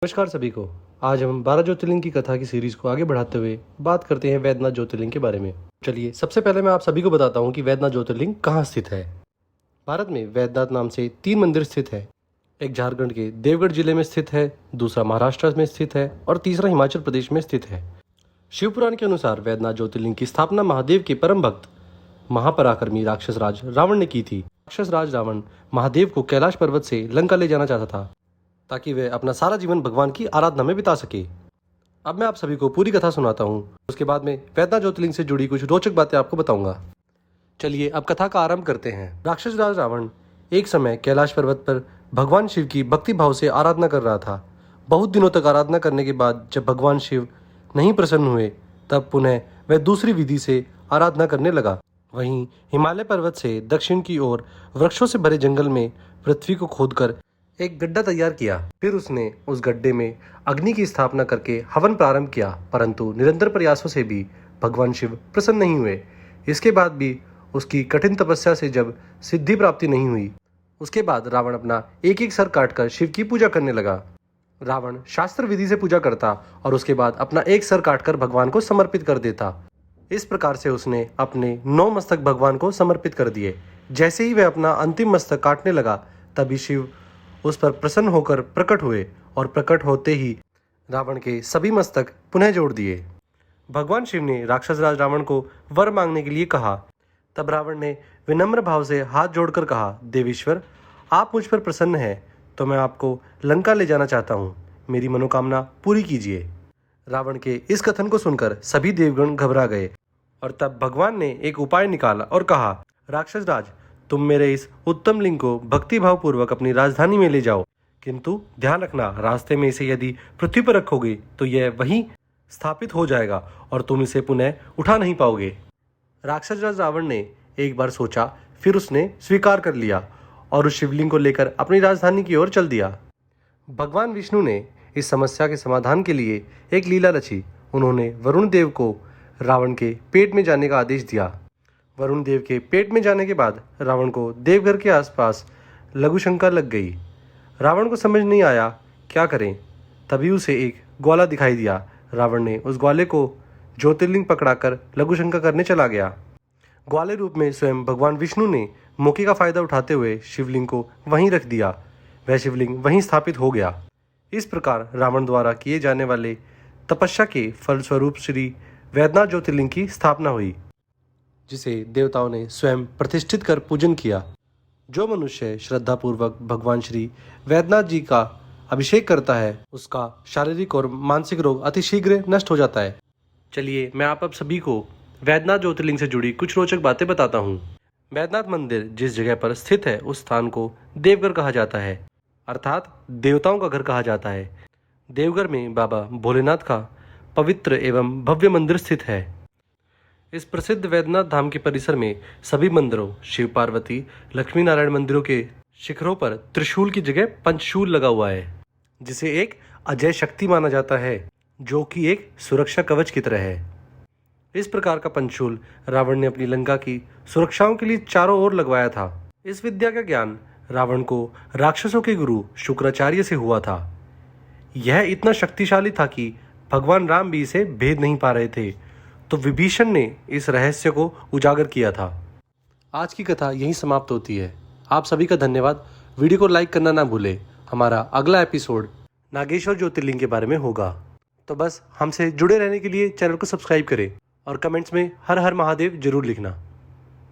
नमस्कार सभी को। आज हम 12 ज्योतिर्लिंग की कथा की सीरीज को आगे बढ़ाते हुए बात करते हैं वैद्यनाथ ज्योतिर्लिंग के बारे में। चलिए सबसे पहले मैं आप सभी को बताता हूँ कि वैद्यनाथ ज्योतिर्लिंग कहाँ स्थित है। भारत में वैद्यनाथ नाम से 3 मंदिर स्थित है। एक झारखंड के देवगढ़ जिले में स्थित है, दूसरा महाराष्ट्र में स्थित है और तीसरा हिमाचल प्रदेश में स्थित है। शिवपुराण के अनुसार वैद्यनाथ ज्योतिर्लिंग की स्थापना महादेव के परम भक्त महापराक्रमी राक्षस राज रावण ने की थी। राक्षस राज रावण महादेव को कैलाश पर्वत से लंका ले जाना चाहता था ताकि वे अपना सारा जीवन भगवान की आराधना में बिता सके। अब मैं आप सभी को पूरी कथा सुनाता हूँ। उसके बाद में वैद्यनाथ ज्योतिर्लिंग से जुड़ी कुछ रोचक बातें आपको बताऊंगा। चलिए अब कथा का आरंभ करते हैं। राक्षस राज रावण एक समय कैलाश पर्वत पर भगवान शिव की भक्ति भाव से आराधना कर रहा था। बहुत दिनों तक आराधना करने के बाद जब भगवान शिव नहीं प्रसन्न हुए तब पुनः वह दूसरी विधि से आराधना करने लगा। वहीं हिमालय पर्वत से दक्षिण की ओर वृक्षों से भरे जंगल में पृथ्वी को खोदकर एक गड्ढा तैयार किया। फिर उसने उस गड्ढे में अग्नि की स्थापना करके हवन प्रारंभ किया, परंतु निरंतर प्रयासों से भी भगवान शिव प्रसन्न नहीं हुए। इसके बाद भी उसकी कठिन तपस्या से जब सिद्धि प्राप्ति नहीं हुई, उसके बाद रावण अपना एक एक सर काटकर शिव की पूजा करने लगा। रावण शास्त्र विधि से पूजा करता और उसके बाद अपना एक सर काटकर भगवान को समर्पित कर देता। इस प्रकार से उसने अपने 9 मस्तक भगवान को समर्पित कर दिए। जैसे ही वह अपना अंतिम मस्तक काटने लगा तभी शिव उस पर प्रसन्न होकर प्रकट हुए और प्रकट होते ही रावण के सभी मस्तक पुनः जोड़ दिए। भगवान शिव ने राक्षस राज रावण को वर मांगने के लिए कहा। तब रावण ने विनम्र भाव से हाथ जोड़कर कहा, देवेश्वर, आप मुझ पर प्रसन्न हैं तो मैं आपको लंका ले जाना चाहता हूँ, मेरी मनोकामना पूरी कीजिए। रावण के इस कथन को सुनकर सभी देवगण घबरा गए और तब भगवान ने एक उपाय निकाला और कहा, राक्षस राज, तुम मेरे इस उत्तम लिंग को भक्ति भाव पूर्वक अपनी राजधानी में ले जाओ, किंतु ध्यान रखना, रास्ते में इसे यदि पृथ्वी पर रखोगे तो यह वहीं स्थापित हो जाएगा और तुम इसे पुनः उठा नहीं पाओगे। राक्षस राज रावण ने एक बार सोचा, फिर उसने स्वीकार कर लिया और उस शिवलिंग को लेकर अपनी राजधानी की ओर चल दिया। भगवान विष्णु ने इस समस्या के समाधान के लिए एक लीला रची। उन्होंने वरुण देव को रावण के पेट में जाने का आदेश दिया। वरुण देव के पेट में जाने के बाद रावण को देवघर के आसपास लघु शंका लग गई। रावण को समझ नहीं आया क्या करें। तभी उसे एक ग्वाला दिखाई दिया। रावण ने उस ग्वाले को ज्योतिर्लिंग पकड़ाकर लघु शंका करने चला गया। ग्वाले रूप में स्वयं भगवान विष्णु ने मौके का फायदा उठाते हुए शिवलिंग को वहीं रख दिया। वह शिवलिंग वहीं स्थापित हो गया। इस प्रकार रावण द्वारा किए जाने वाले तपस्या के फलस्वरूप श्री वैद्यनाथ ज्योतिर्लिंग की स्थापना हुई, जिसे देवताओं ने स्वयं प्रतिष्ठित कर पूजन किया। जो मनुष्य श्रद्धापूर्वक भगवान श्री वैद्यनाथ जी का अभिषेक करता है, उसका शारीरिक और मानसिक रोग अतिशीघ्र नष्ट हो जाता है। चलिए मैं आप सभी को वैद्यनाथ ज्योतिर्लिंग से जुड़ी कुछ रोचक बातें बताता हूँ। वैद्यनाथ मंदिर जिस जगह पर स्थित है उस स्थान को देवघर कहा जाता है, अर्थात देवताओं का घर कहा जाता है। देवघर में बाबा भोलेनाथ का पवित्र एवं भव्य मंदिर स्थित है। इस प्रसिद्ध वैद्यनाथ धाम के परिसर में सभी मंदिरों, शिव पार्वती, लक्ष्मी नारायण मंदिरों के शिखरों पर त्रिशूल की जगह पंचशूल लगा हुआ है, जिसे एक अजय शक्ति माना जाता है, जो कि एक सुरक्षा कवच की तरह है। इस प्रकार का पंचशूल रावण ने अपनी लंका की सुरक्षाओं के लिए चारों ओर लगवाया था। इस विद्या का ज्ञान रावण को राक्षसों के गुरु शुक्राचार्य से हुआ था। यह इतना शक्तिशाली था कि भगवान राम भी इसे भेद नहीं पा रहे थे, तो विभीषण ने इस रहस्य को उजागर किया था। आज की कथा यहीं समाप्त होती है। आप सभी का धन्यवाद। वीडियो को लाइक करना ना भूलें। हमारा अगला एपिसोड नागेश्वर ज्योतिर्लिंग के बारे में होगा। तो बस हमसे जुड़े रहने के लिए चैनल को सब्सक्राइब करें और कमेंट्स में हर हर महादेव जरूर लिखना।